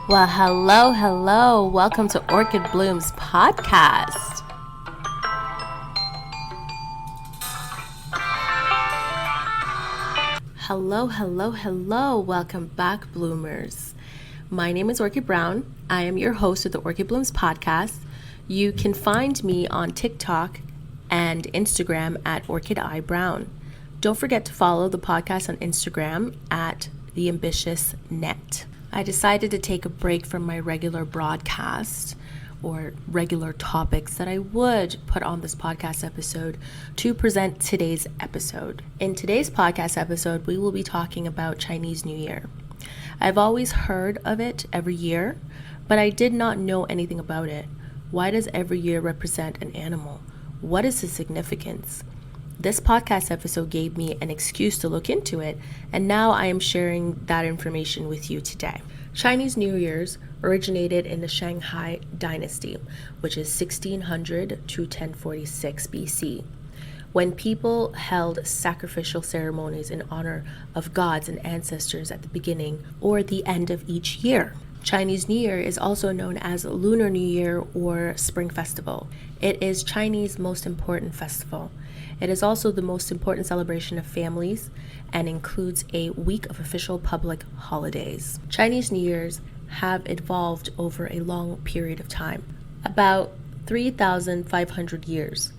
Well, hello. Welcome to Orchid Bloom's podcast. Hello. Welcome back, bloomers. My name is Orchid Brown. I am your host of the Orchid Bloom's podcast. You can find me on TikTok and Instagram at Orchid Eye Brown. Don't forget to follow the podcast on Instagram at The Ambitious Net. I decided to take a break from my regular broadcast or regular topics that I would put on this podcast episode to present today's episode. In today's podcast episode, we will be talking about Chinese New Year. I've always heard of it every year, but I did not know anything about it. Why does every year represent an animal? What is the significance? This podcast episode gave me an excuse to look into it, and now I am sharing that information with you today. Chinese New Year's originated in the Shanghai Dynasty, which is 1600 to 1046 BC, when people held sacrificial ceremonies in honor of gods and ancestors at the beginning or the end of each year. Chinese New Year is also known as Lunar New Year or Spring Festival. It is Chinese most important festival. It is also the most important celebration of families and includes a week of official public holidays. Chinese New Year's have evolved over a long period of time, about 3,500 years.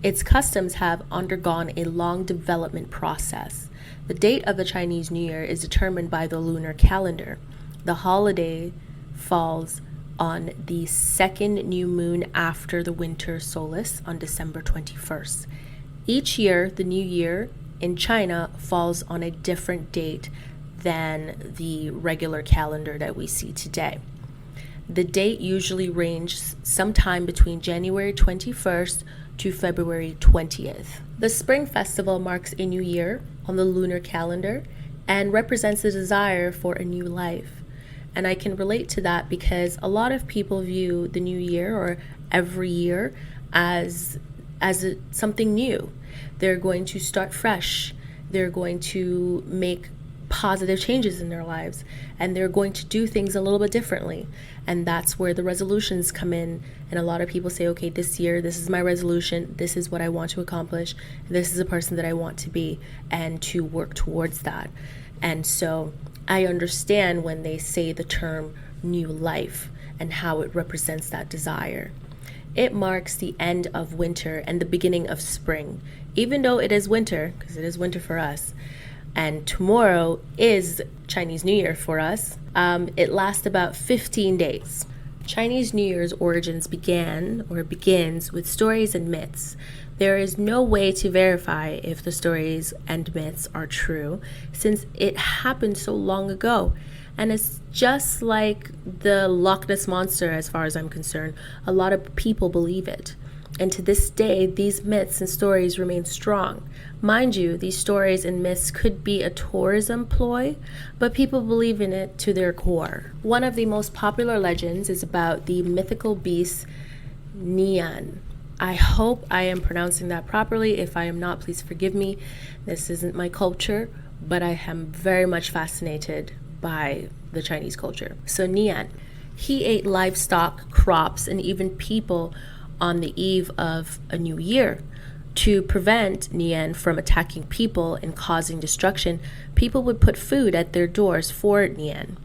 Its customs have undergone a long development process. The date of the Chinese New Year is determined by the lunar calendar. The holiday falls on the second new moon after the winter solstice on December 21st. Each year, the new year in China falls on a different date than the regular calendar that we see today. The date usually ranges sometime between January 21st to February 20th. The Spring Festival marks a new year on the lunar calendar and represents the desire for a new life. And I can relate to that because a lot of people view the new year or every year as something new. They're going to start fresh. They're going to make positive changes in their lives, and they're going to do things a little bit differently. And that's where the resolutions come in. And a lot of people say, okay, this year, this is my resolution. This is what I want to accomplish. This is the person that I want to be, and to work towards that. And so I understand when they say the term new life and how it represents that desire. It marks the end of winter and the beginning of spring, even though it is winter, because it is winter for us. And tomorrow is Chinese New Year for us. It lasts about 15 days. Chinese New Year's origins begins with stories and myths. There is no way to verify if the stories and myths are true, since it happened so long ago. And it's just like the Loch Ness Monster, as far as I'm concerned. A lot of people believe it. And to this day, these myths and stories remain strong. Mind you, these stories and myths could be a tourism ploy, but people believe in it to their core. One of the most popular legends is about the mythical beast Nian. I hope I am pronouncing that properly. If I am not, please forgive me. This isn't my culture, but I am very much fascinated by the Chinese culture. So Nian, he ate livestock, crops, and even people on the eve of a new year. To prevent Nian from attacking people and causing destruction, people would put food at their doors for Nian.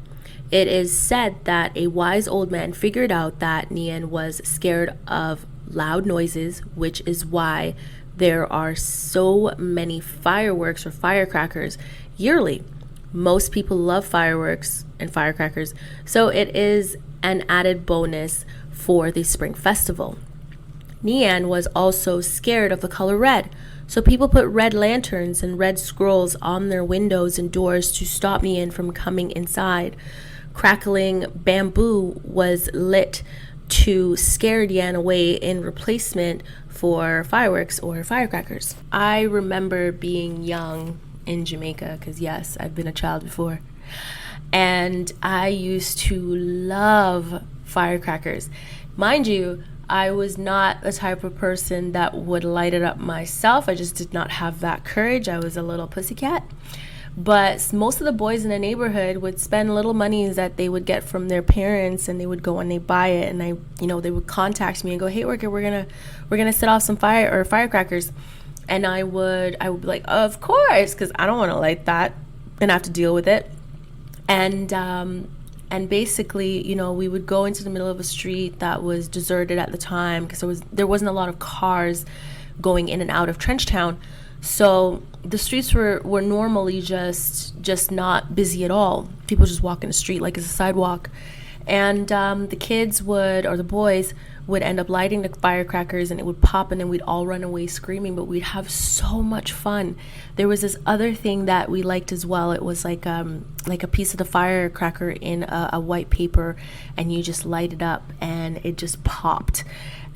It is said that a wise old man figured out that Nian was scared of loud noises, which is why there are so many fireworks or firecrackers yearly. Most people love fireworks and firecrackers, so it is an added bonus for the Spring Festival. Nian was also scared of the color red, so people put red lanterns and red scrolls on their windows and doors to stop Nian from coming inside. Crackling bamboo was lit to scare Nian away in replacement for fireworks or firecrackers. I remember being young in Jamaica, because yes, I've been a child before, and I used to love firecrackers. Mind you, I was not the type of person that would light it up myself. I just did not have that courage. I was a little pussycat. But most of the boys in the neighborhood would spend little monies that they would get from their parents, and they would go and they buy it. And they would contact me and go, "Hey, worker, we're gonna set off some firecrackers." And I would be like, "Of course," because I don't want to light that and have to deal with it. And basically, we would go into the middle of a street that was deserted at the time, because there wasn't a lot of cars going in and out of Trenchtown. So the streets were normally just not busy at all. People just walking the street like it's a sidewalk. And the kids or the boys would end up lighting the firecrackers, and it would pop, and then we'd all run away screaming, but we'd have so much fun. There was this other thing that we liked as well. It was like a piece of the firecracker in a white paper, and you just light it up and it just popped.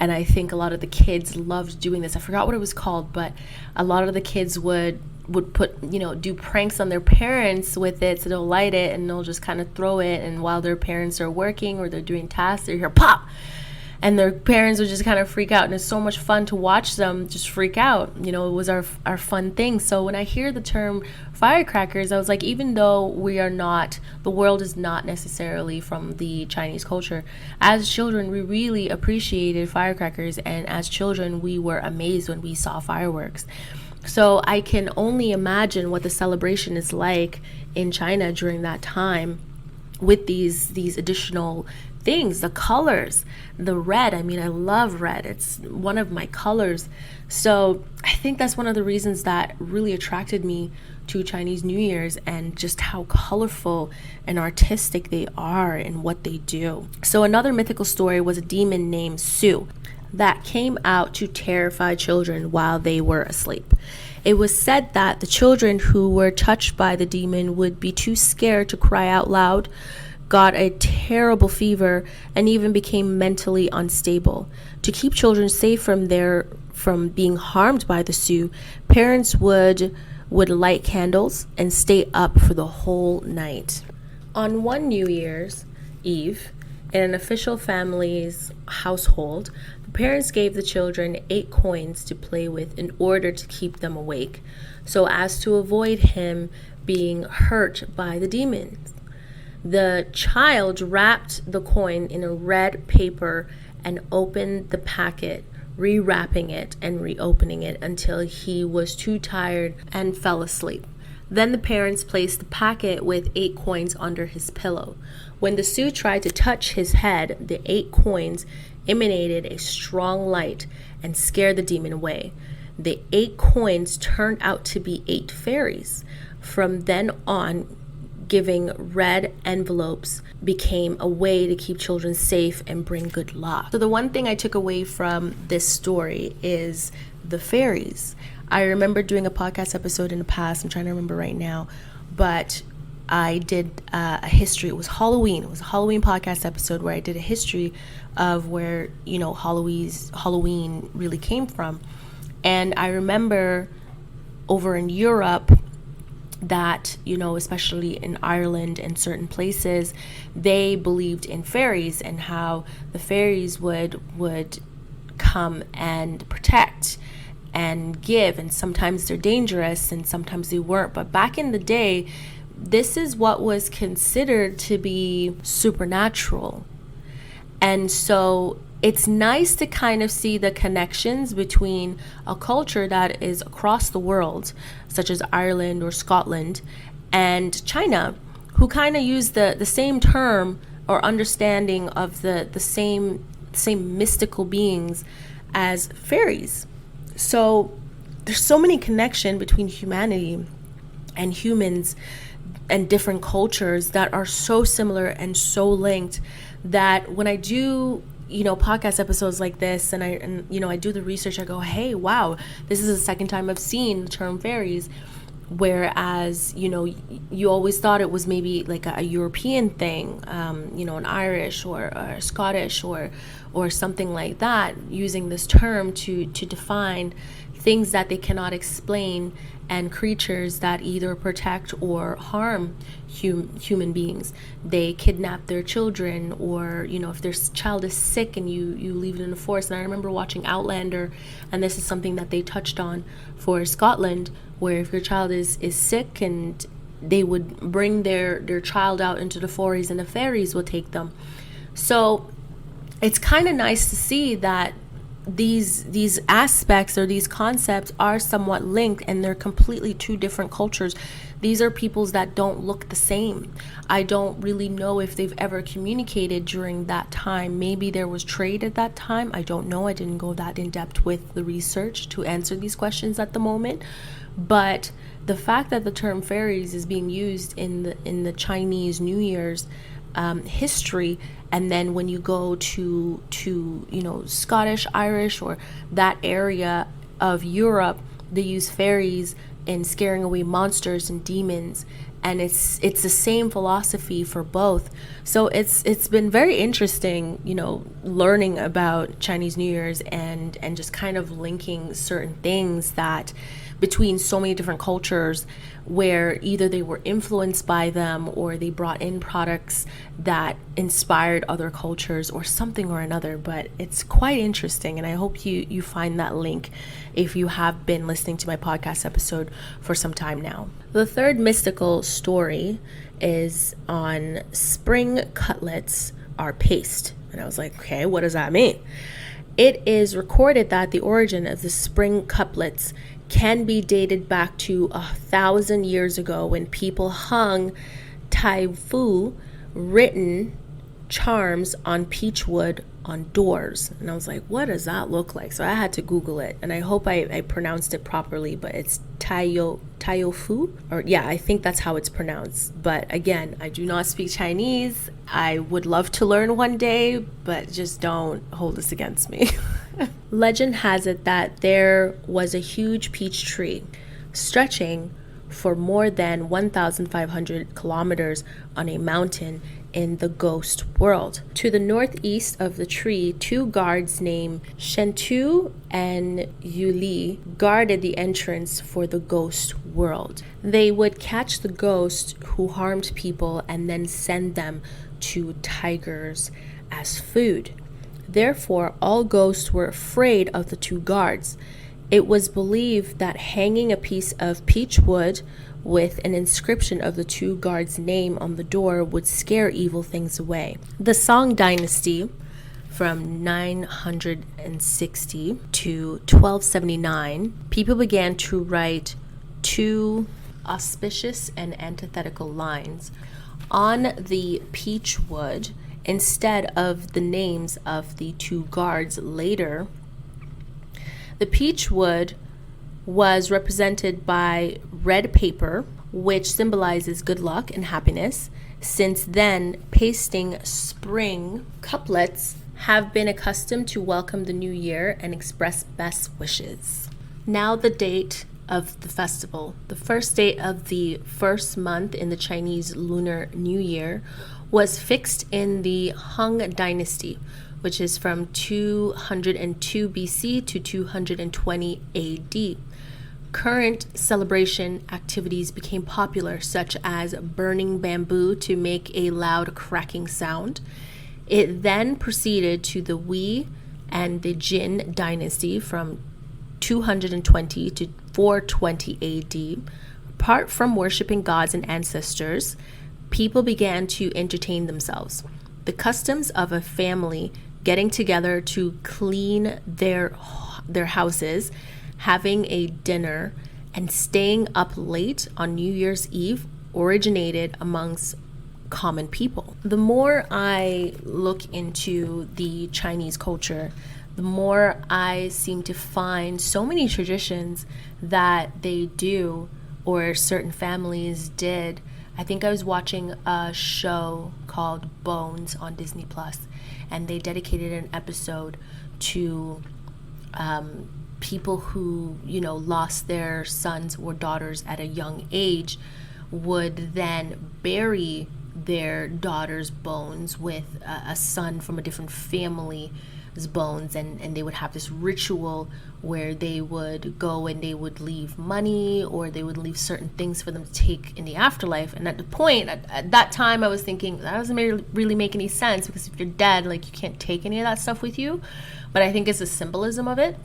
And I think a lot of the kids loved doing this. I forgot what it was called, but a lot of the kids would put, do pranks on their parents with it. So they'll light it and they'll just kind of throw it, and while their parents are working or they're doing tasks, they hear pop, and their parents would just kind of freak out. And it's so much fun to watch them just freak out. It was our fun thing. So when I hear the term firecrackers, I was like, even though the world is not necessarily from the Chinese culture, as children we really appreciated firecrackers, and as children we were amazed when we saw fireworks. So I can only imagine what the celebration is like in China during that time, with these additional things, the colors, the red. I mean, I love red. It's one of my colors. So I think that's one of the reasons that really attracted me to Chinese New Year's, and just how colorful and artistic they are in what they do. So another mythical story was a demon named Su that came out to terrify children while they were asleep. It was said that the children who were touched by the demon would be too scared to cry out loud, got a terrible fever, and even became mentally unstable. To keep children safe from being harmed by the Su, parents would light candles and stay up for the whole night. On one New Year's Eve, in an official family's household, the parents gave the children 8 coins to play with in order to keep them awake, so as to avoid him being hurt by the demons. The child wrapped the coin in a red paper and opened the packet, rewrapping it and reopening it until he was too tired and fell asleep. Then the parents placed the packet with 8 coins under his pillow. When the Su tried to touch his head, the 8 coins emanated a strong light and scared the demon away. The 8 coins turned out to be 8 fairies. From then on, giving red envelopes became a way to keep children safe and bring good luck. So the one thing I took away from this story is the fairies. I remember doing a podcast episode in the past, I'm trying to remember right now, but I did a history. It was Halloween. It was a Halloween podcast episode where I did a history of where, Halloween really came from. And I remember over in Europe that, especially in Ireland and certain places, they believed in fairies, and how the fairies would come and protect and give, and sometimes they're dangerous and sometimes they weren't. But back in the day, this is what was considered to be supernatural. And so it's nice to kind of see the connections between a culture that is across the world, such as Ireland or Scotland, and China, who kind of use the same term or understanding of the same mystical beings as fairies. So there's so many connection between humanity and humans and different cultures that are so similar and so linked, that when I do podcast episodes like this, and I do the research, I go, hey, wow, this is the second time I've seen the term fairies. Whereas, you always thought it was maybe like a European thing, an Irish or Scottish or something like that, using this term to define things that they cannot explain, and creatures that either protect or harm human beings. They kidnap their children, or if their child is sick and you leave it in the forest. And I remember watching Outlander, and this is something that they touched on for Scotland, where if your child is sick and they would bring their child out into the forest, and the fairies would take them. So it's kind of nice to see that these aspects or these concepts are somewhat linked, and they're completely two different cultures. These are peoples that don't look the same. I don't really know if they've ever communicated during that time. Maybe there was trade at that time. I don't know. I didn't go that in depth with the research to answer these questions at the moment. But the fact that the term fairies is being used in the Chinese New Year's history, and then when you go to Scottish, Irish, or that area of Europe, they use fairies in scaring away monsters and demons, and it's the same philosophy for both. So it's been very interesting, learning about Chinese New Year's and just kind of linking certain things that between so many different cultures, where either they were influenced by them or they brought in products that inspired other cultures or something or another. But it's quite interesting, and I hope you find that link if you have been listening to my podcast episode for some time now. The third mystical story is on spring cutlets are paste. And I was like, okay, what does that mean? It is recorded that the origin of the spring cutlets can be dated back to 1,000 years ago, when people hung tai fu written charms on peach wood on doors. And I was like, what does that look like? So I had to Google it, and I hope I pronounced it properly, but it's tai fu, or yeah, I think that's how it's pronounced. But again, I do not speak Chinese. I would love to learn one day, but just don't hold this against me. Legend has it that there was a huge peach tree stretching for more than 1,500 kilometers on a mountain in the ghost world. To the northeast of the tree, two guards named Shentu and Yuli guarded the entrance for the ghost world. They would catch the ghosts who harmed people and then send them to tigers as food. Therefore, all ghosts were afraid of the two guards. It was believed that hanging a piece of peach wood with an inscription of the two guards' name on the door would scare evil things away. The Song Dynasty, from 960 to 1279, people began to write two auspicious and antithetical lines on the peach wood instead of the names of the two guards. Later, the peach wood was represented by red paper, which symbolizes good luck and happiness. Since then, pasting spring couplets have been accustomed to welcome the new year and express best wishes. Now the date of the festival. The first date of the first month in the Chinese Lunar New Year was fixed in the Hung Dynasty, which is from 202 BC to 220 AD. Current celebration activities became popular, such as burning bamboo to make a loud cracking sound. It then proceeded to the Wei and the Jin Dynasty from 220 to 420 AD. Apart from worshiping gods and ancestors, people began to entertain themselves. The customs of a family getting together to clean their houses, having a dinner, and staying up late on New Year's Eve originated amongst common people. The more I look into the Chinese culture, the more I seem to find so many traditions that they do, or certain families did. I think I was watching a show called Bones on Disney Plus, and they dedicated an episode to people who, lost their sons or daughters at a young age, would then bury their daughter's bones with a son from a different family's bones, and they would have this ritual where they would go and they would leave money, or they would leave certain things for them to take in the afterlife. And at the point, at that time, I was thinking that doesn't really make any sense, because if you're dead, you can't take any of that stuff with you. But I think it's the symbolism of it.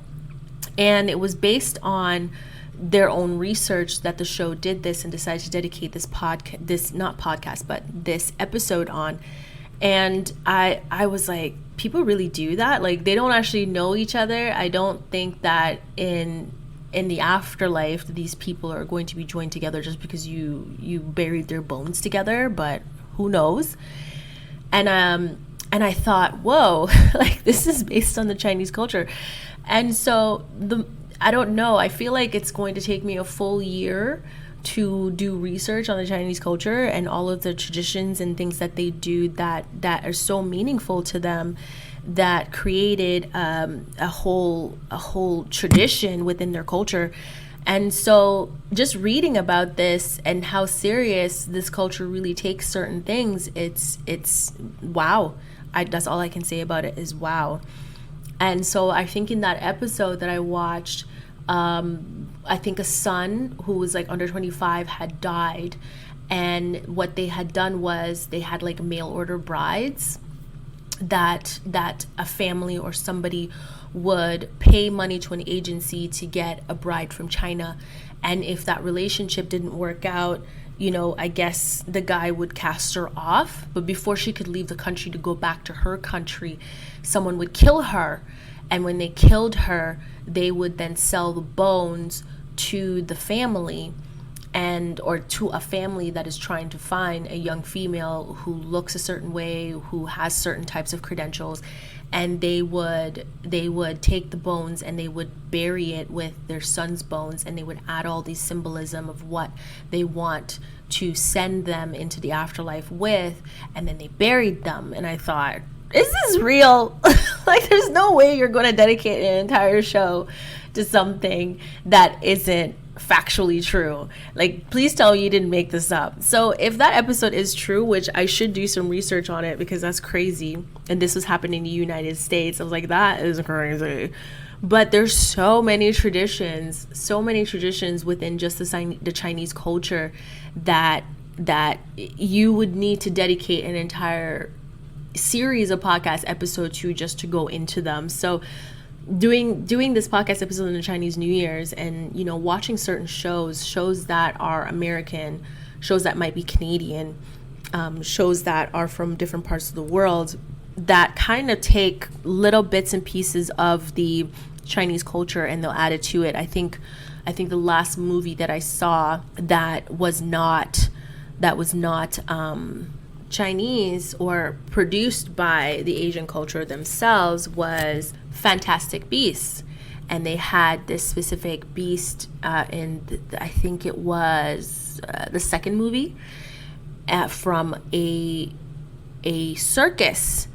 And it was based on their own research that the show did this and decided to dedicate this this episode on. And I was like, people really do that? Like, they don't actually know each other. I don't think that in the afterlife these people are going to be joined together just because you buried their bones together, but who knows. And I thought, whoa, like, this is based on the Chinese culture. And so I don't know, I feel like it's going to take me a full year to do research on the Chinese culture and all of the traditions and things that they do that are so meaningful to them, that created a whole tradition within their culture. And so just reading about this and how serious this culture really takes certain things, it's wow. That's all I can say about it is wow. And so I think in that episode that I watched, I think a son who was like under 25 had died, and what they had done was they had like mail order brides that a family or somebody would pay money to an agency to get a bride from China. And if that relationship didn't work out, you know, I guess the guy would cast her off. But before she could leave the country to go back to her country, someone would kill her. And when they killed her, they would then sell the bones to the family, or to a family that is trying to find a young female who looks a certain way, who has certain types of credentials. And they would take the bones and they would bury it with their son's bones, and they would add all these symbolism of what they want to send them into the afterlife with, and then they buried them. And I thought, is this real? Like, there's no way you're going to dedicate an entire show to something that isn't factually true. Like, please tell me you didn't make this up. So if that episode is true, which I should do some research on it because that's crazy, and this was happening in the United States, I was like, that is crazy. But there's so many traditions within just the Chinese culture that you would need to dedicate an entire series of podcast episodes just to go into them. So doing this podcast episode in the Chinese New Year's, and, you know, watching certain shows that are American, shows that might be Canadian, shows that are from different parts of the world, that kind of take little bits and pieces of the Chinese culture and they'll add it to it. I think the last movie that I saw that was not Chinese or produced by the Asian culture themselves was Fantastic Beasts. And they had this specific beast I think it was the second movie, from a circus.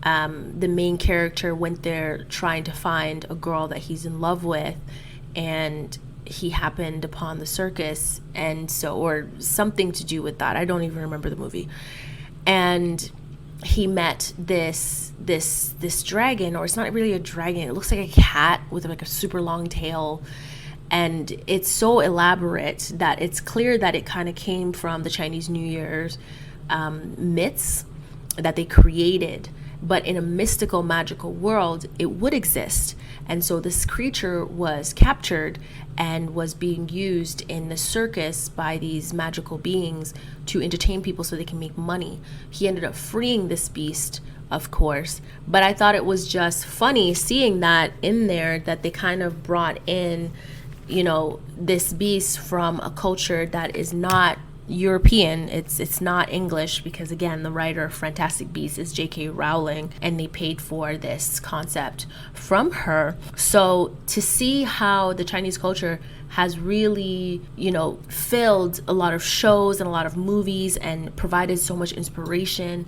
The main character went there trying to find a girl that he's in love with, and he happened upon the circus, and so, or something to do with that. I don't even remember the movie. And he met this dragon, or it's not really a dragon. It looks like a cat with like a super long tail. And it's so elaborate that it's clear that it kind of came from the Chinese New Year's myths that they created. But in a mystical, magical world, it would exist. And so this creature was captured and was being used in the circus by these magical beings to entertain people so they can make money. He ended up freeing this beast, of course. But I thought it was just funny seeing that in there, that they kind of brought in, you know, this beast from a culture that is not European. It's not English, because again, the writer of Fantastic Beasts is J.K. Rowling, and they paid for this concept from her. So to see how the Chinese culture has really, you know, filled a lot of shows and a lot of movies and provided so much inspiration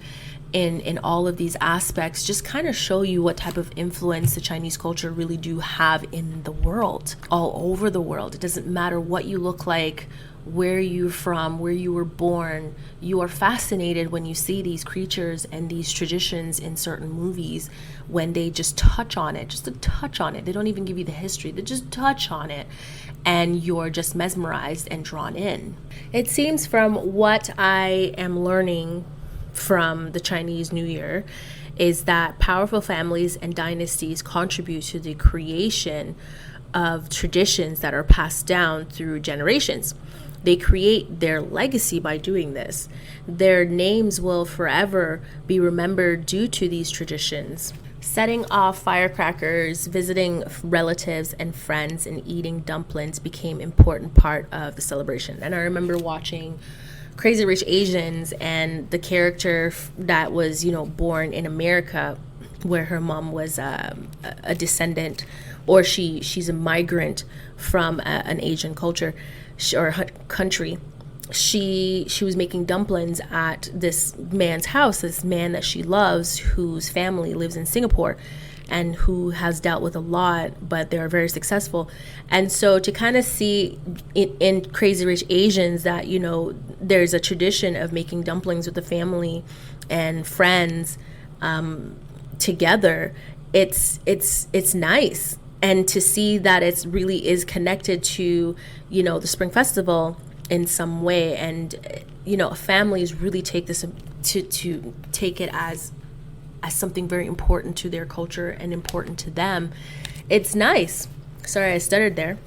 in all of these aspects, just kind of show you what type of influence the Chinese culture really do have in the world, all over the world. It doesn't matter what you look like, where you're from, where you were born. You are fascinated when you see these creatures and these traditions in certain movies, when they just touch on it, just a touch on it. They don't even give you the history, they just touch on it, and you're just mesmerized and drawn in. It seems from what I am learning from the Chinese New Year is that powerful families and dynasties contribute to the creation of traditions that are passed down through generations. They create their legacy by doing this. Their names will forever be remembered due to these traditions. Setting off firecrackers, visiting relatives and friends, and eating dumplings became an important part of the celebration. And I remember watching Crazy Rich Asians, and the character that was, born in America, where her mom was a descendant, or she's a migrant from an Asian culture or country. She was making dumplings at this man's house, this man that she loves, whose family lives in Singapore and who has dealt with a lot, but they're very successful. And so to kind of see in Crazy Rich Asians that, there's a tradition of making dumplings with the family and friends together, it's nice. And to see that it really is connected to, the Spring Festival in some way, and families really take this to take it as something very important to their culture and important to them. It's nice. Sorry, I stuttered there.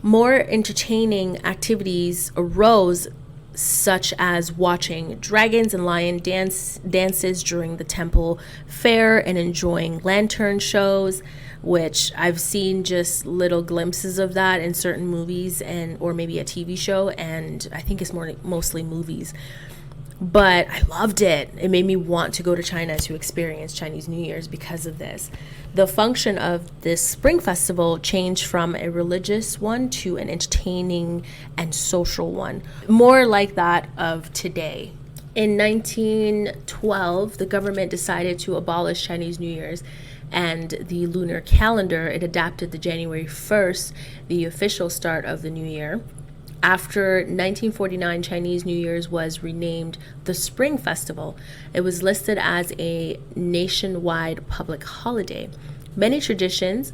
More entertaining activities arose, such as watching dragons and lion dances during the temple fair and enjoying lantern shows, which I've seen just little glimpses of that in certain movies or maybe a TV show, and I think it's mostly movies. But I loved it. It made me want to go to China to experience Chinese New Year's because of this. The function of this Spring Festival changed from a religious one to an entertaining and social one, more like that of today. In 1912, the government decided to abolish Chinese New Year's and the lunar calendar. It adapted the January 1st, the official start of the new year. After 1949, Chinese New Year's was renamed the Spring Festival. It was listed as a nationwide public holiday. Many traditions,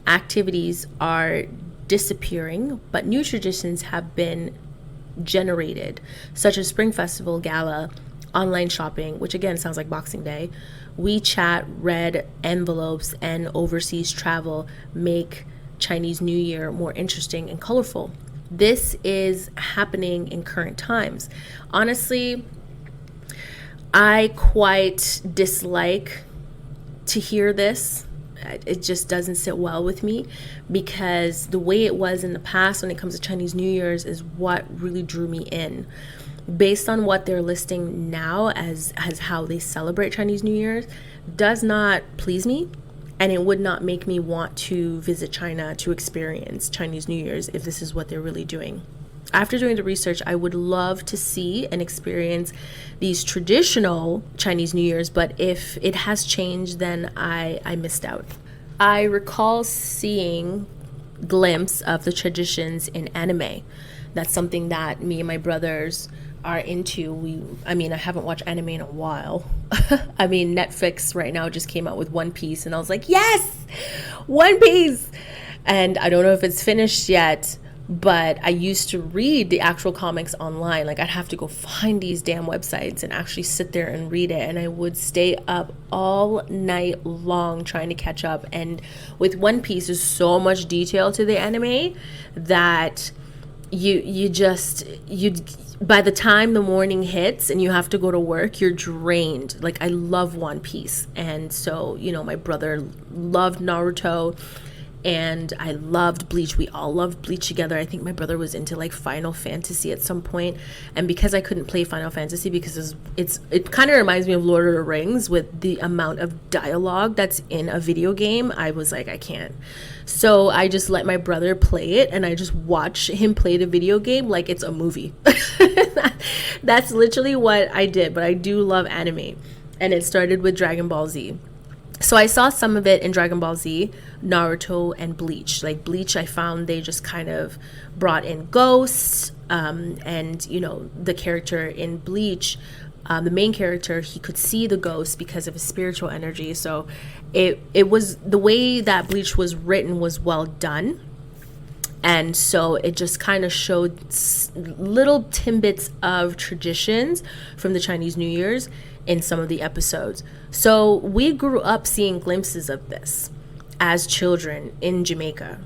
activities are disappearing, but new traditions have been generated, such as Spring Festival Gala, online shopping, which again sounds like Boxing Day, WeChat, red envelopes, and overseas travel make Chinese New Year more interesting and colorful. This is happening in current times. Honestly, I quite dislike to hear this. It just doesn't sit well with me, because the way it was in the past when it comes to Chinese New Year's is what really drew me in. Based on what they're listing now as how they celebrate Chinese New Year's does not please me. And it would not make me want to visit China to experience Chinese New Year's if this is what they're really doing. After doing the research, I would love to see and experience these traditional Chinese New Year's, but if it has changed, then I missed out. I recall seeing a glimpse of the traditions in anime. That's something that me and my brothers are into. I haven't watched anime in a while. Netflix right now just came out with One Piece, and I was like, yes, One Piece. And I don't know if it's finished yet, but I used to read the actual comics online. Like, I'd have to go find these damn websites and actually sit there and read it, and I would stay up all night long trying to catch up. And with One Piece, there's so much detail to the anime that you by the time the morning hits and you have to go to work, you're drained. Like, I love One Piece. And so, my brother loved Naruto and I loved Bleach. We all loved Bleach together. I think my brother was into like Final Fantasy at some point. And because I couldn't play Final Fantasy because it kind of reminds me of Lord of the Rings with the amount of dialogue that's in a video game, I was like, I can't. So I just let my brother play it, and I just watch him play the video game like it's a movie. That's literally what I did. But I do love anime, and it started with Dragon Ball Z. So I saw some of it in Dragon Ball Z, Naruto, and Bleach. Like Bleach, I found they just kind of brought in ghosts, and the character in Bleach, the main character, he could see the ghosts because of his spiritual energy. So it was, the way that Bleach was written was well done. And so it just kind of showed little tidbits of traditions from the Chinese New Year's in some of the episodes. So we grew up seeing glimpses of this. as children in Jamaica.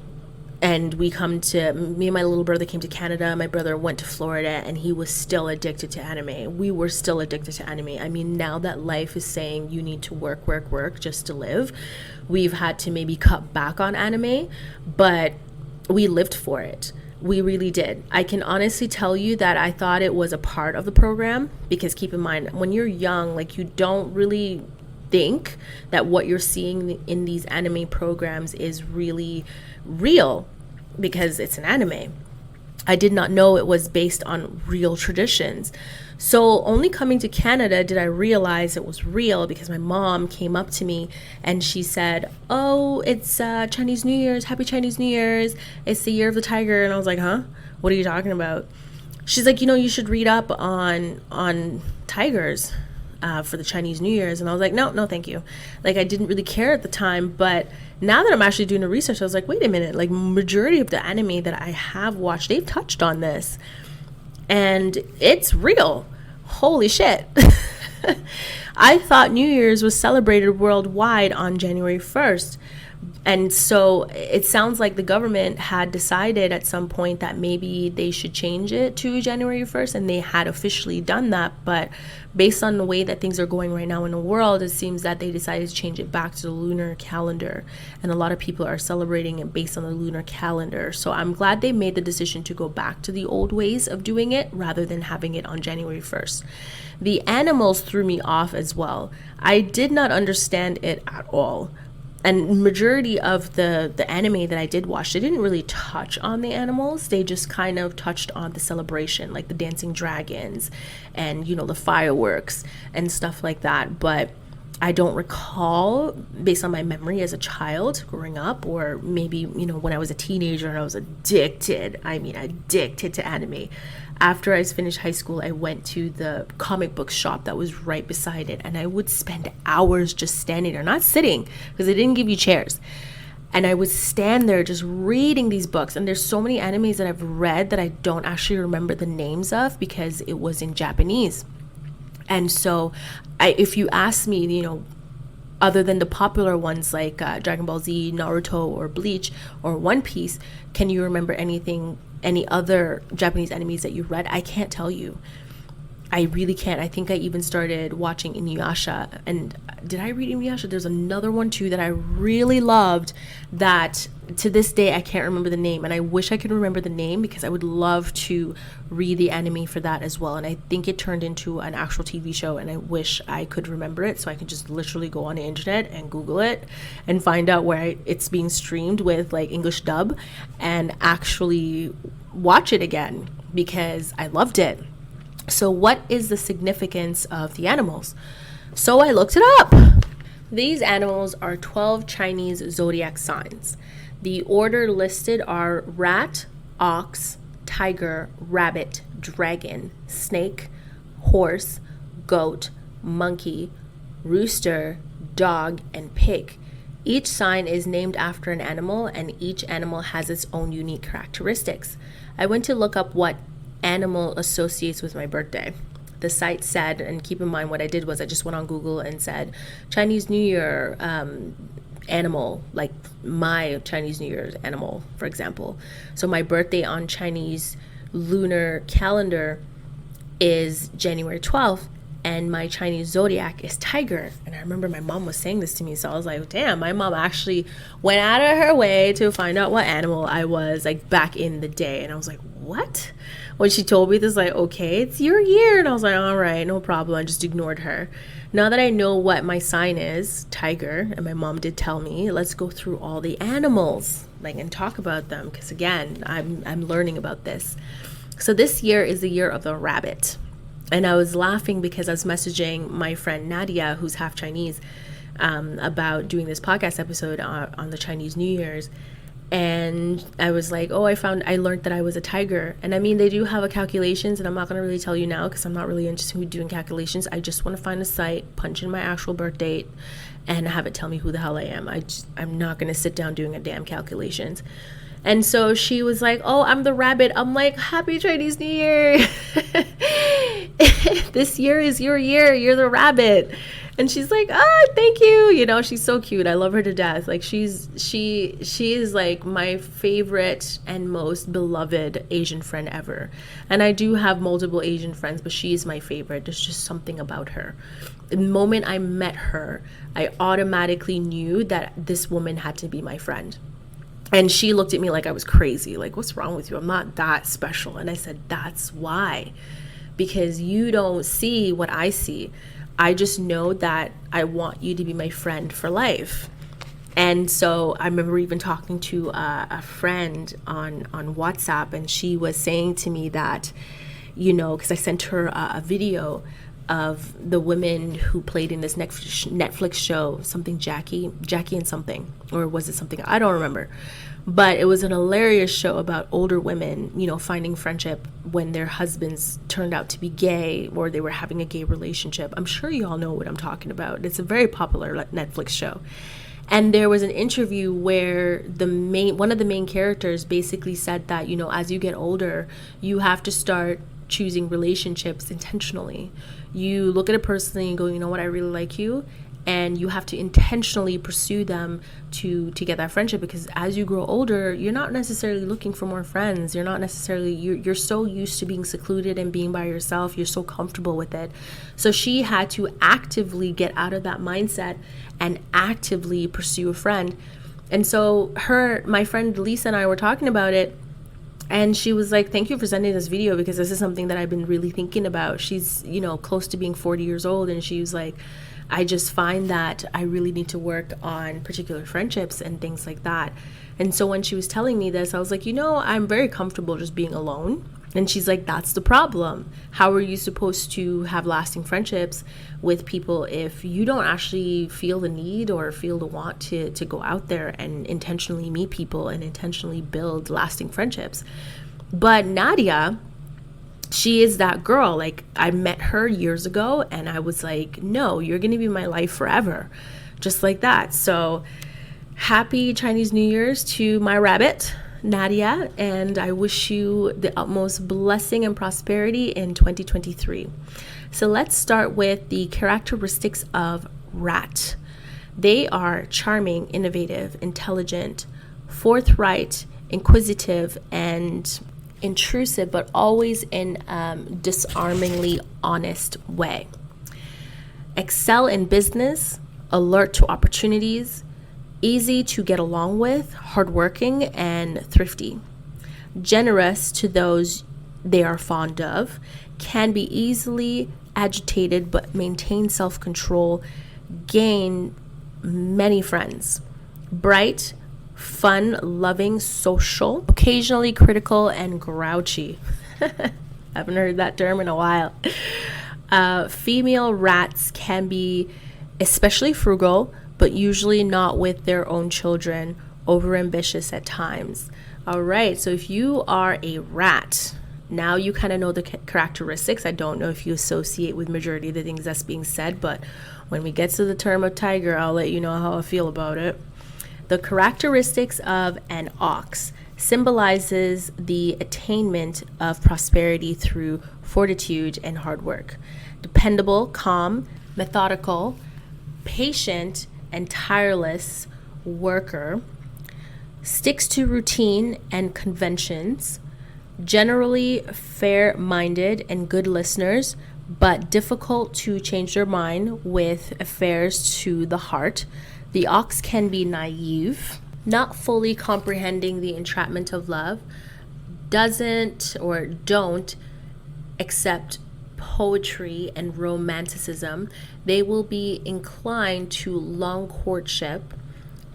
And me and my little brother came to Canada. My brother went to Florida, and he was still addicted to anime. We were still addicted to anime. I mean, now that life is saying you need to work just to live, we've had to maybe cut back on anime, but we lived for it. We really did. I can honestly tell you that I thought it was a part of the program, because keep in mind, when you're young, like, you don't really think that what you're seeing in these anime programs is really real, because it's an anime. I did not know it was based on real traditions. So only coming to Canada did I realize it was real, because my mom came up to me and she said, "Oh, it's Chinese New Year's. Happy Chinese New Year's. It's the year of the tiger." And I was like, "Huh? What are you talking about?" She's like, "You should read up on tigers for the Chinese New Year's." And I was like, no, thank you. Like, I didn't really care at the time, but now that I'm actually doing the research, I was like, wait a minute, like, majority of the anime that I have watched, they've touched on this, and it's real. Holy shit. I thought New Year's was celebrated worldwide on January 1st. And so it sounds like the government had decided at some point that maybe they should change it to January 1st, and they had officially done that. But based on the way that things are going right now in the world, it seems that they decided to change it back to the lunar calendar. And a lot of people are celebrating it based on the lunar calendar. So I'm glad they made the decision to go back to the old ways of doing it rather than having it on January 1st. The animals threw me off as well. I did not understand it at all. And majority of the anime that I did watch, they didn't really touch on the animals. They just kind of touched on the celebration, like the dancing dragons and, the fireworks and stuff like that. But I don't recall, based on my memory as a child growing up, or maybe, when I was a teenager and I was addicted to anime. After I finished high school, I went to the comic book shop that was right beside it, and I would spend hours just standing there, not sitting, because they didn't give you chairs. And I would stand there just reading these books. And there's so many animes that I've read that I don't actually remember the names of because it was in Japanese. And so if you ask me, other than the popular ones like Dragon Ball Z, Naruto, or Bleach, or One Piece, can you remember any other Japanese animes that you read? I can't tell you. I really can't. I think I even started watching Inuyasha. And did I read Inuyasha? There's another one too that I really loved that to this day I can't remember the name. And I wish I could remember the name, because I would love to read the anime for that as well. And I think it turned into an actual TV show, and I wish I could remember it so I could just literally go on the internet and Google it and find out where it's being streamed with like English dub and actually watch it again, because I loved it. So what is the significance of the animals? So I looked it up. These animals are 12 Chinese zodiac signs. The order listed are rat, ox, tiger, rabbit, dragon, snake, horse, goat, monkey, rooster, dog, and pig. Each sign is named after an animal, and each animal has its own unique characteristics. I went to look up what animal associates with my birthday. The site said, and keep in mind what I did was I just went on Google and said Chinese New Year animal, like my Chinese New Year's animal, for example. So my birthday on Chinese lunar calendar is January 12th, and my Chinese zodiac is tiger. And I remember my mom was saying this to me, so I was like, damn, my mom actually went out of her way to find out what animal I was, like, back in the day. And I was like, what? When she told me this, like, okay, it's your year. And I was like, all right, no problem. I just ignored her. Now that I know what my sign is, tiger, and my mom did tell me, let's go through all the animals, like, and talk about them, because again, I'm learning about this. So this year is the year of the rabbit. And I was laughing because I was messaging my friend Nadia, who's half Chinese, about doing this podcast episode on the Chinese New Year's. And I was like, I learned that I was a tiger. And I mean, they do have a calculations, and I'm not going to really tell you now because I'm not really interested in doing calculations. I just want to find a site, punch in my actual birth date, and have it tell me who the hell I am. I'm not going to sit down doing a damn calculations. And so she was like, I'm the rabbit. I'm like, happy Chinese New Year. This year is your year. You're the rabbit. And she's like, oh, thank you. You know, she's so cute. I love her to death. Like she is like my favorite and most beloved Asian friend ever. And I do have multiple Asian friends, but she is my favorite. There's just something about her. The moment I met her, I automatically knew that this woman had to be my friend. And she looked at me like I was crazy. Like, what's wrong with you? I'm not that special. And I said, that's why. Because you don't see what I see. I just know that I want you to be my friend for life. And so I remember even talking to a friend on WhatsApp, and she was saying to me that, you know, because I sent her a video of the women who played in this Netflix show, something Jackie and something, or was it something, I don't remember. But it was an hilarious show about older women, you know, finding friendship when their husbands turned out to be gay or they were having a gay relationship. I'm sure you all know what I'm talking about. It's a very popular Netflix show. And there was an interview where one of the main characters basically said that, you know, as you get older, you have to start choosing relationships intentionally. You look at a person and you go, you know what, I really like you. And you have to intentionally pursue them to get that friendship, because as you grow older, you're not necessarily looking for more friends. You're not necessarily, you're so used to being secluded and being by yourself. You're so comfortable with it. So she had to actively get out of that mindset and actively pursue a friend. And so my friend Lisa and I were talking about it. And she was like, thank you for sending this video, because this is something that I've been really thinking about. She's, you know, close to being 40 years old. And she was like, I just find that I really need to work on particular friendships and things like that. And so when she was telling me this, I was like, you know, I'm very comfortable just being alone. And she's like, that's the problem. How are you supposed to have lasting friendships with people if you don't actually feel the need or feel the want to go out there and intentionally meet people and intentionally build lasting friendships? But Nadia, she is that girl. Like, I met her years ago and I was like, no, you're going to be my life forever. Just like that. So happy Chinese New Year's to my rabbit, Nadia, and I wish you the utmost blessing and prosperity in 2023. So let's start with the characteristics of rat. They are charming, innovative, intelligent, forthright, inquisitive, and intrusive, but always in disarmingly honest way. Excel in business, alert to opportunities, easy to get along with, hardworking, and thrifty. Generous to those they are fond of, can be easily agitated but maintain self-control, gain many friends. Bright, fun, loving, social, occasionally critical, and grouchy. Haven't heard that term in a while. Female rats can be especially frugal, but usually not with their own children, overambitious at times. All right, so if you are a rat, now you kind of know the characteristics. I don't know if you associate with majority of the things that's being said, but when we get to the term of tiger, I'll let you know how I feel about it. The characteristics of an ox symbolizes the attainment of prosperity through fortitude and hard work. Dependable, calm, methodical, patient, and tireless worker, sticks to routine and conventions, generally fair-minded and good listeners, but difficult to change their mind with affairs to the heart. The ox can be naive, not fully comprehending the entrapment of love, doesn't or don't accept poetry and romanticism. They will be inclined to long courtship,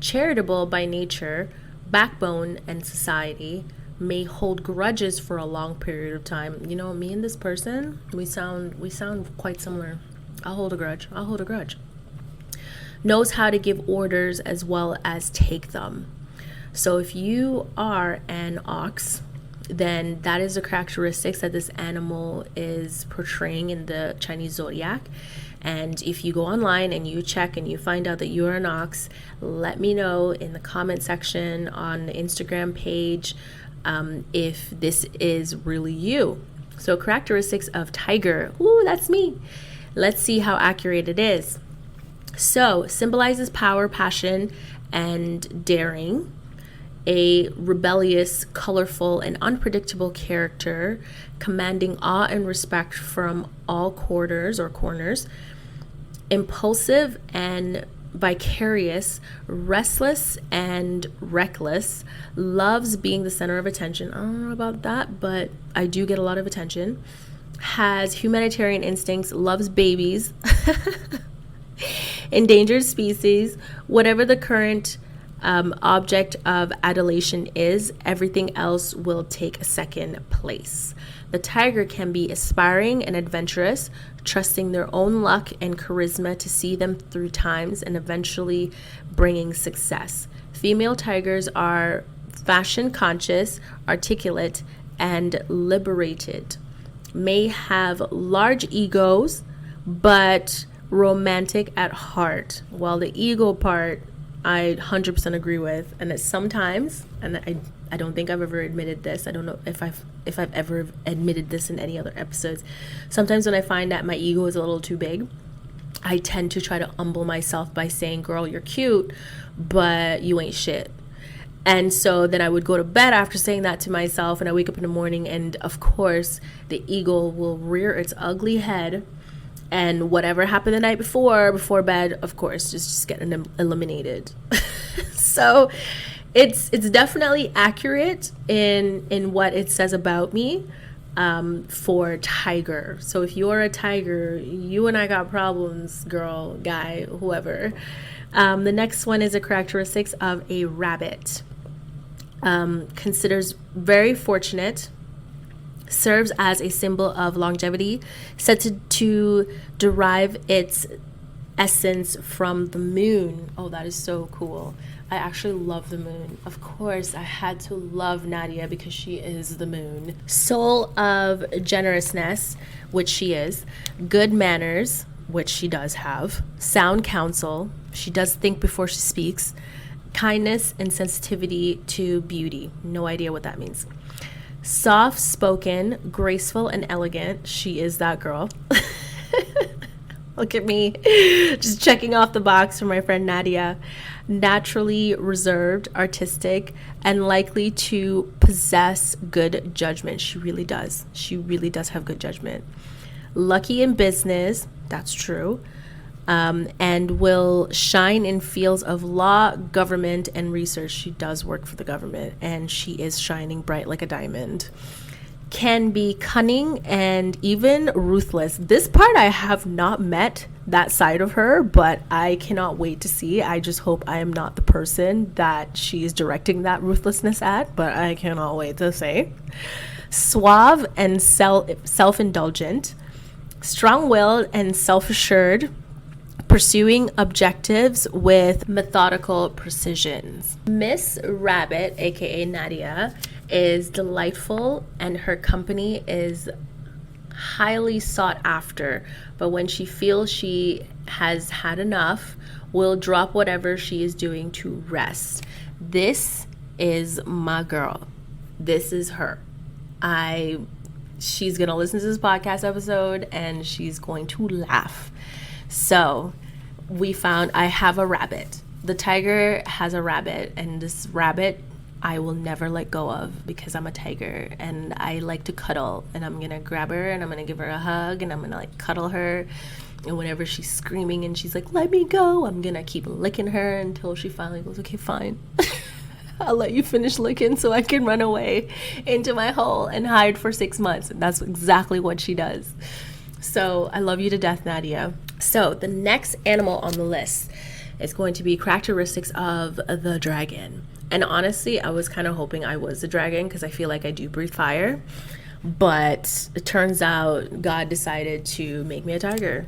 charitable by nature, backbone and society, may hold grudges for a long period of time. You know, me and this person, we sound quite similar. I'll hold a grudge. Knows how to give orders as well as take them. So if you are an ox, then that is the characteristics that this animal is portraying in the Chinese zodiac. And if you go online and you check and you find out that you're an ox, let me know in the comment section on the Instagram page if this is really you. So characteristics of tiger. Ooh, that's me. Let's see how accurate it is. So, symbolizes power, passion, and daring. A rebellious, colorful, and unpredictable character, commanding awe and respect from all quarters or corners. Impulsive and vicarious, restless and reckless, loves being the center of attention. I don't know about that, but I do get a lot of attention. Has humanitarian instincts, loves babies, endangered species, whatever the current object of adulation is, everything else will take a second place. The tiger can be aspiring and adventurous, trusting their own luck and charisma to see them through times and eventually bringing success. Female tigers are fashion conscious, articulate, and liberated. May have large egos, but romantic at heart. While the ego part, I 100% agree with, and that sometimes, and I don't think I've ever admitted this. I don't know if I've ever admitted this in any other episodes. Sometimes when I find that my ego is a little too big, I tend to try to humble myself by saying, "Girl, you're cute, but you ain't shit." And so then I would go to bed after saying that to myself, and I wake up in the morning, and of course, the ego will rear its ugly head. And whatever happened the night before bed, of course, just getting eliminated. So it's definitely accurate in what it says about me for tiger. So if you're a tiger, you and I got problems, girl, guy, whoever. The next one is a characteristics of a rabbit. Considers very fortunate, serves as a symbol of longevity, said to derive its essence from the moon. Oh, that is so cool. I actually love the moon. Of course, I had to love Nadia because she is the moon. Soul of generousness, which she is. Good manners, which she does have. Sound counsel. She does think before she speaks. Kindness and sensitivity to beauty. No idea what that means. Soft-spoken, graceful, and elegant. She is that girl. Look at me, just checking off the box for my friend Nadia. Naturally reserved, artistic, and likely to possess good judgment. She really does. She really does have good judgment. Lucky in business. That's true. And will shine in fields of law, government, and research. She does work for the government, and she is shining bright like a diamond. Can be cunning and even ruthless. This part I have not met that side of her, but I cannot wait to see. I just hope I am not the person that she is directing that ruthlessness at, but I cannot wait to say. Suave and self-indulgent, strong-willed and self-assured, pursuing objectives with methodical precision. Miss Rabbit, aka Nadia, is delightful and her company is highly sought after, but when she feels she has had enough, will drop whatever she is doing to rest. This is my girl. This is her. She's gonna listen to this podcast episode and she's going to laugh. So I have a rabbit. The tiger has a rabbit, and this rabbit I will never let go of because I'm a tiger and I like to cuddle, and I'm gonna grab her and I'm gonna give her a hug and I'm gonna like cuddle her, and whenever she's screaming and she's like, "Let me go," I'm gonna keep licking her until she finally goes, "Okay, fine." I'll let you finish licking so I can run away into my hole and hide for 6 months. And that's exactly what she does. So I love you to death, Nadia. So the next animal on the list is going to be characteristics of the dragon. And honestly, I was kind of hoping I was a dragon because I feel like I do breathe fire. But it turns out God decided to make me a tiger.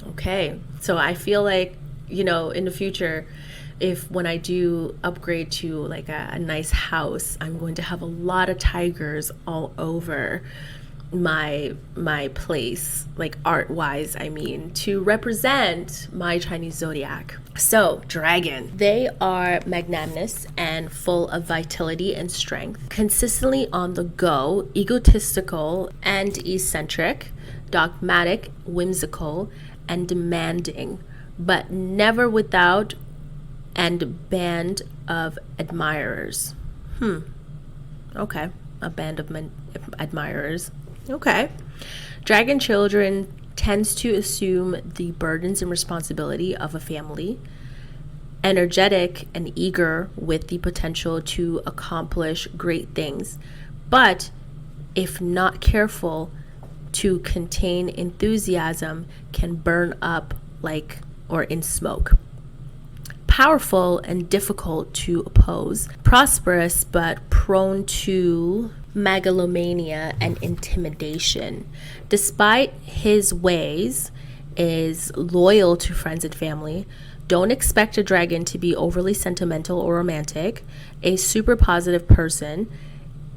Okay. So I feel like, in the future, when I do upgrade to like a nice house, I'm going to have a lot of tigers all over my place, like art-wise, to represent my Chinese zodiac. So, dragon. They are magnanimous and full of vitality and strength, consistently on the go, egotistical and eccentric, dogmatic, whimsical, and demanding. but never without and band of admirers. Okay, a band of admirers. Okay. Dragon children tends to assume the burdens and responsibility of a family, energetic and eager with the potential to accomplish great things, but if not careful to contain enthusiasm, can burn up or in smoke. Powerful and difficult to oppose, prosperous but prone to megalomania and intimidation. Despite his ways, is loyal to friends and family. Don't expect a dragon to be overly sentimental or romantic. A super positive person.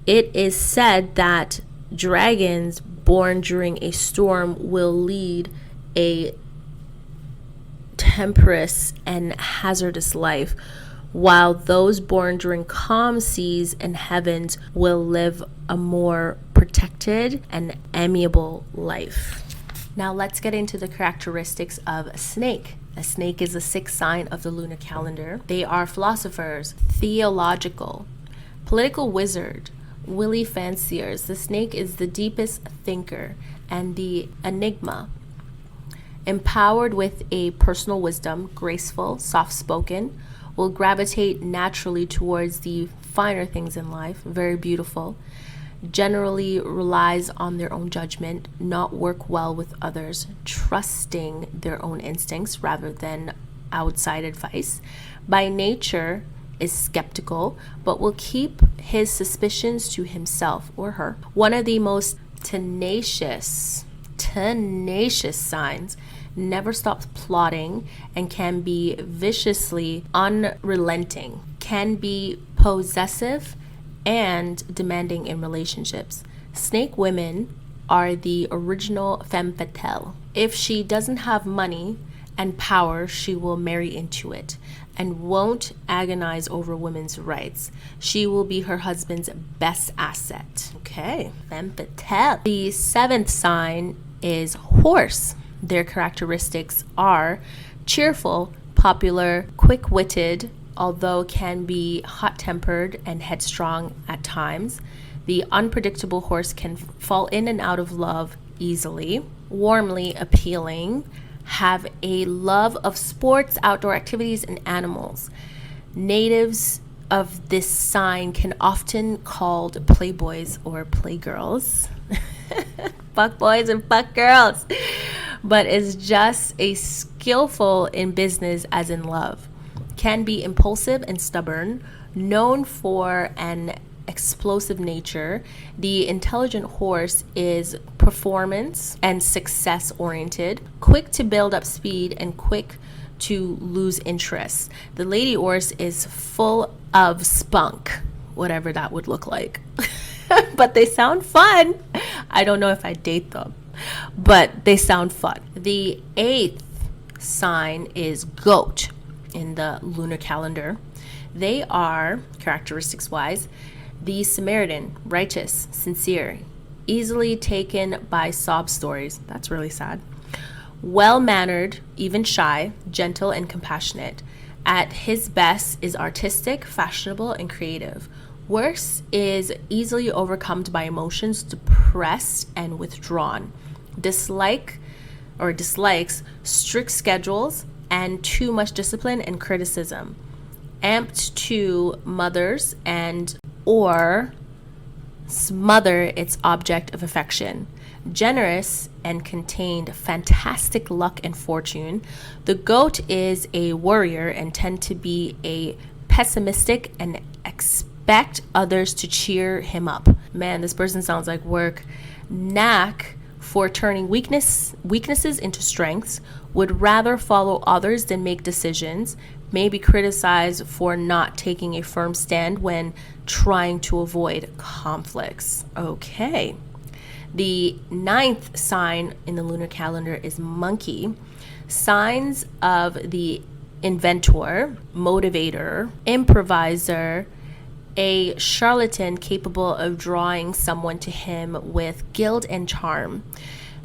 It is said that dragons born during a storm will lead a tempestuous and hazardous life, while those born during calm seas and heavens will live a more protected and amiable life. Now let's get into the characteristics of a snake. A snake is the sixth sign of the lunar calendar. They are philosophers, theological, political wizard, willy fanciers. The snake is the deepest thinker and the enigma. Empowered with a personal wisdom, graceful, soft-spoken, will gravitate naturally towards the finer things in life, very beautiful, generally relies on their own judgment, not work well with others, trusting their own instincts rather than outside advice. By nature is skeptical, but will keep his suspicions to himself or her. One of the most tenacious signs, never stops plotting and can be viciously unrelenting, can be possessive and demanding in relationships. Snake women are the original femme fatale. If she doesn't have money and power, she will marry into it and won't agonize over women's rights. She will be her husband's best asset. Okay, femme fatale. The seventh sign is horse. Their characteristics are cheerful, popular, quick-witted, although can be hot-tempered and headstrong at times. The unpredictable horse can fall in and out of love easily, warmly appealing, have a love of sports, outdoor activities, and animals. Natives of this sign can often called playboys or playgirls. Fuck boys and fuck girls. But is just as skillful in business as in love. Can be impulsive and stubborn, known for an explosive nature. The intelligent horse is performance and success oriented, quick to build up speed and quick to lose interest. The lady horse is full of spunk, whatever that would look like. But they sound fun. I don't know if I date them, but they sound fun. The eighth sign is goat in the lunar calendar. They are, characteristics wise, the Samaritan, righteous, sincere, easily taken by sob stories. That's really sad. Well-mannered, even shy, gentle and compassionate. At his best is artistic, fashionable, and creative. Worse is easily overcome by emotions, depressed and withdrawn. Dislikes strict schedules and too much discipline and criticism. Amped to mothers and or smother its object of affection. Generous and contained fantastic luck and fortune. The goat is a warrior and tend to be a pessimistic and expect others to cheer him up. Man, this person sounds like work. Knack for turning weaknesses into strengths, would rather follow others than make decisions, may be criticized for not taking a firm stand when trying to avoid conflicts. Okay. The ninth sign in the lunar calendar is monkey. Signs of the inventor, motivator, improviser, a charlatan capable of drawing someone to him with guilt and charm.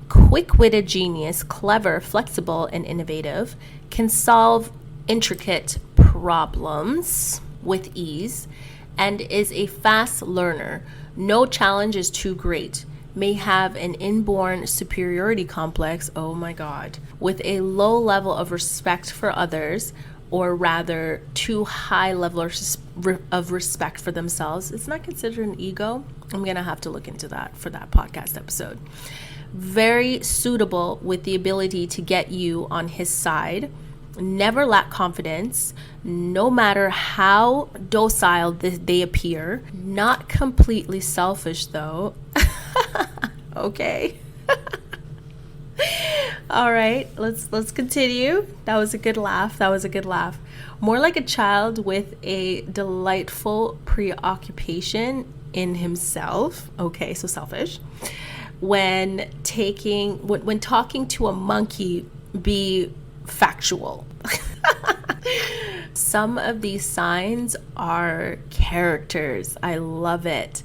quick-witted genius, clever, flexible, and innovative, can solve intricate problems with ease, and is a fast learner. No challenge is too great. May have an inborn superiority complex, oh my God, with a low level of respect for others, or rather too high level of respect for themselves. It's not considered an ego. I'm gonna have to look into that for that podcast episode. Very suitable with the ability to get you on his side. Never lack confidence, no matter how docile they appear. Not completely selfish though. Okay. All right, let's continue. That was a good laugh. More like a child with a delightful preoccupation in himself. Okay, so selfish. When talking to a monkey, be factual. Some of these signs are characters. I love it.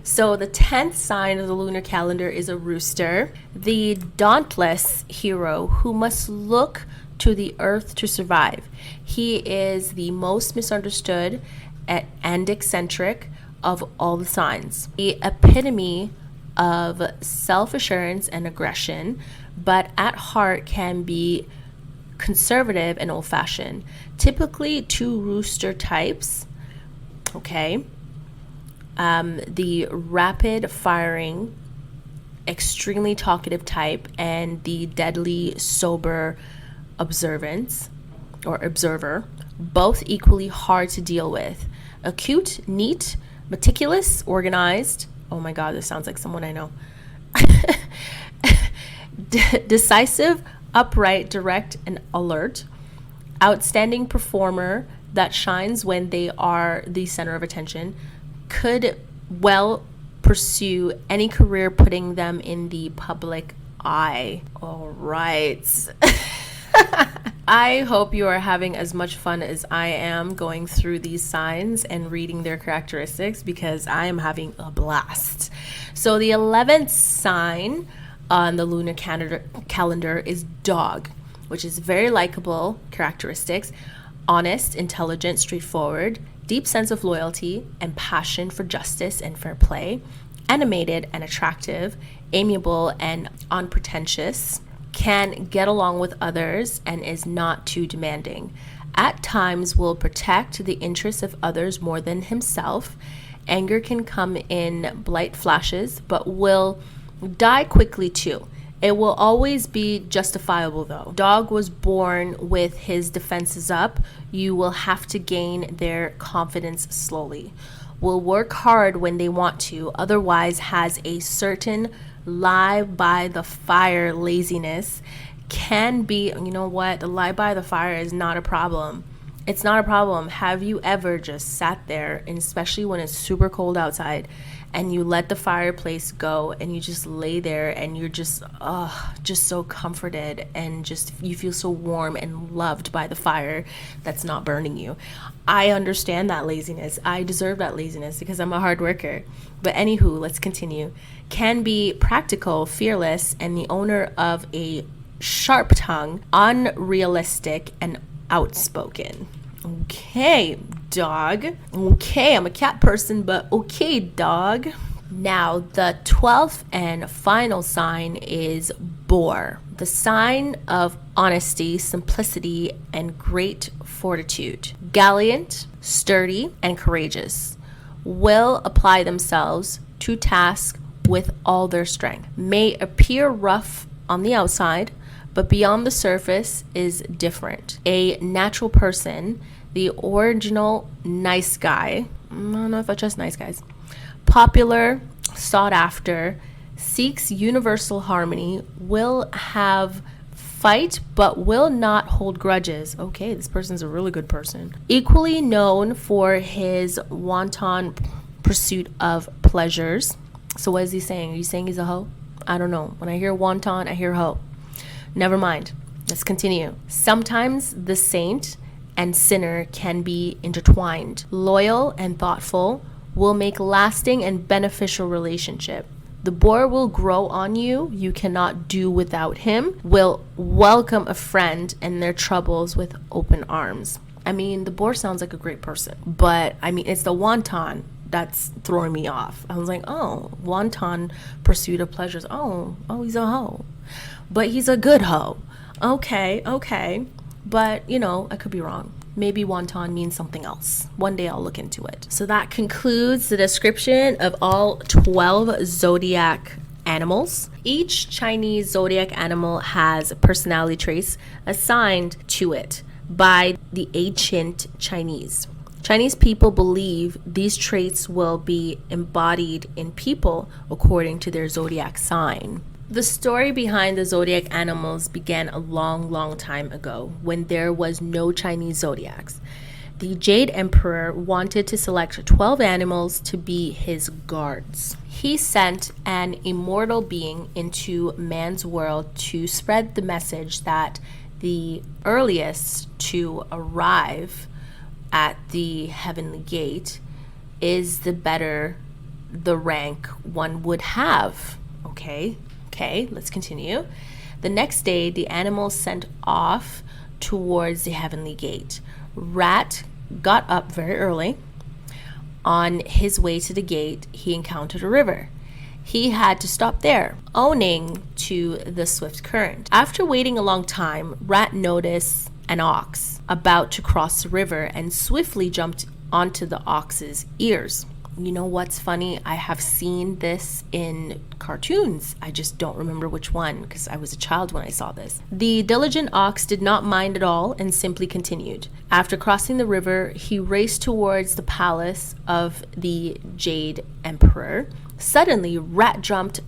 So the 10th sign of the lunar calendar is a rooster, the dauntless hero who must look to the earth to survive. He is the most misunderstood and eccentric of all the signs. The epitome of self-assurance and aggression, but at heart can be conservative and old-fashioned. Typically two rooster types, okay? The rapid firing, extremely talkative type, and the deadly sober observer, both equally hard to deal with. Acute, neat, meticulous, organized. Oh my God, this sounds like someone I know. Decisive, upright, direct, and alert. Outstanding performer that shines when they are the center of attention. Could well pursue any career putting them in the public eye. All right. I hope you are having as much fun as I am going through these signs and reading their characteristics, because I am having a blast. So the 11th sign on the lunar calendar is dog, which is very likable characteristics: honest, intelligent, straightforward, deep sense of loyalty and passion for justice and fair play, animated and attractive, amiable and unpretentious, can get along with others and is not too demanding. At times will protect the interests of others more than himself. Anger can come in blight flashes, but will die quickly too. It will always be justifiable though. Dog was born with his defenses up. You will have to gain their confidence slowly. Will work hard when they want to, otherwise has a certain lie by the fire laziness. Can be, you know what, the lie by the fire is not a problem. It's not a problem. Have you ever just sat there, and especially when it's super cold outside, and you let the fireplace go and you just lay there and you're just so comforted, and just you feel so warm and loved by the fire that's not burning you? I understand that laziness. I deserve that laziness because I'm a hard worker. But anywho, let's continue. Can be practical, fearless, and the owner of a sharp tongue, unrealistic, and outspoken. Okay, dog. Okay, I'm a cat person, but okay, dog. Now, the 12th and final sign is boar, the sign of honesty, simplicity, and great fortitude. Gallant, sturdy, and courageous. Will apply themselves to tasks with all their strength. May appear rough on the outside, but beyond the surface is different. A natural person, the original nice guy. I don't know if I trust nice guys. Popular, sought after, seeks universal harmony, will have fight but will not hold grudges. Okay, this person's a really good person. Equally known for his wanton pursuit of pleasures. So what is he saying? Are you saying he's a hoe? I don't know. When I hear wanton, I hear hoe. Never mind. Let's continue. Sometimes the saint and sinner can be intertwined. Loyal and thoughtful, will make lasting and beneficial relationship. The boar will grow on you. You cannot do without him. Will welcome a friend and their troubles with open arms. I mean, the boar sounds like a great person, but I mean, it's the wonton that's throwing me off. I was like, oh, wonton, pursuit of pleasures. Oh, he's a hoe. But he's a good hoe. Okay. But, I could be wrong. Maybe wonton means something else. One day I'll look into it. So that concludes the description of all 12 zodiac animals. Each Chinese zodiac animal has personality traits assigned to it by the ancient Chinese. Chinese people believe these traits will be embodied in people according to their zodiac sign. The story behind the zodiac animals began a long time ago when there was no Chinese zodiacs. The Jade Emperor wanted to select 12 animals to be his guards. He sent an immortal being into man's world to spread the message that the earliest to arrive at the heavenly gate is the better the rank one would have. Okay, let's continue. The next day, the animals sent off towards the heavenly gate. Rat got up very early. On his way to the gate, he encountered a river. He had to stop there, owing to the swift current. After waiting a long time, Rat noticed an ox about to cross the river and swiftly jumped onto the ox's ears. You know what's funny? I have seen this in cartoons. I just don't remember which one because I was a child when I saw this. The diligent ox did not mind at all and simply continued. After crossing the river, he raced towards the palace of the Jade Emperor. Suddenly, Rat jumped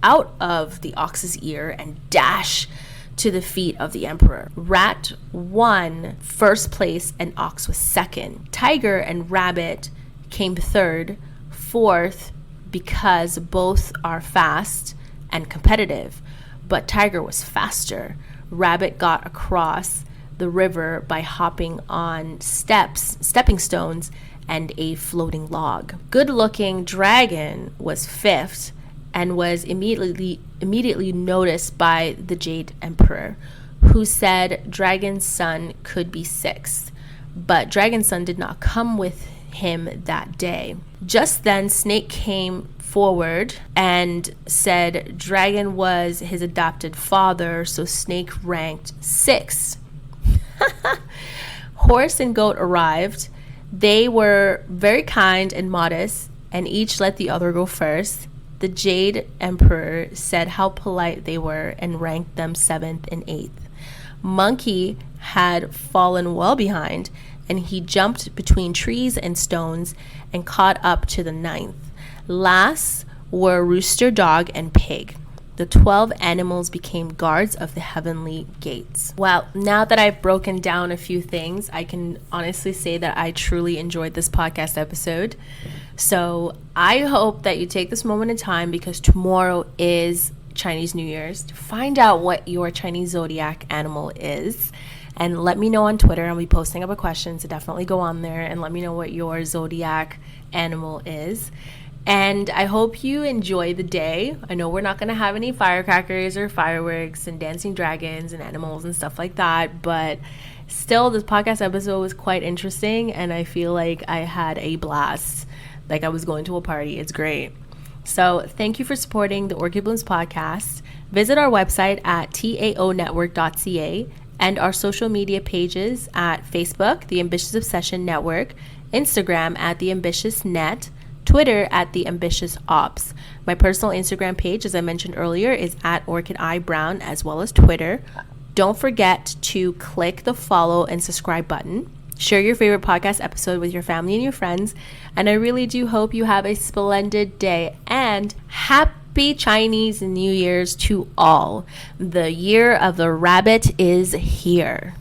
out of the ox's ear and dashed to the feet of the emperor. Rat won first place and Ox was second. Tiger and Rabbit came third, fourth, because both are fast and competitive, but Tiger was faster. Rabbit got across the river by hopping on stepping stones, and a floating log. Good-looking Dragon was fifth and was immediately noticed by the Jade Emperor, who said Dragon's son could be sixth, but Dragon's son did not come with him that day. Just then, Snake came forward and said Dragon was his adopted father, so Snake ranked sixth. Horse and Goat arrived. They were very kind and modest, and each let the other go first. The Jade Emperor said how polite they were and ranked them seventh and eighth. Monkey had fallen well behind, and he jumped between trees and stones and caught up to the ninth. Last were Rooster, Dog, and Pig. The 12 animals became guards of the heavenly gates. Well, now that I've broken down a few things, I can honestly say that I truly enjoyed this podcast episode. So I hope that you take this moment in time, because tomorrow is Chinese New Year's, to find out what your Chinese zodiac animal is. And let me know on Twitter. I'll be posting up a question, so definitely go on there and let me know what your zodiac animal is. And I hope you enjoy the day. I know we're not going to have any firecrackers or fireworks and dancing dragons and animals and stuff like that, but still, this podcast episode was quite interesting, and I feel like I had a blast, like I was going to a party. It's great. So thank you for supporting the Orchid Blooms podcast. Visit our website at taonetwork.ca and our social media pages at Facebook, The Ambitious Obsession Network, Instagram at The Ambitious Net, Twitter at The Ambitious Ops. My personal Instagram page, as I mentioned earlier, is at Orchid Eye Brown, as well as Twitter. Don't forget to click the follow and subscribe button. Share your favorite podcast episode with your family and your friends. And I really do hope you have a splendid day. And happy Chinese New Year's to all. The year of the rabbit is here.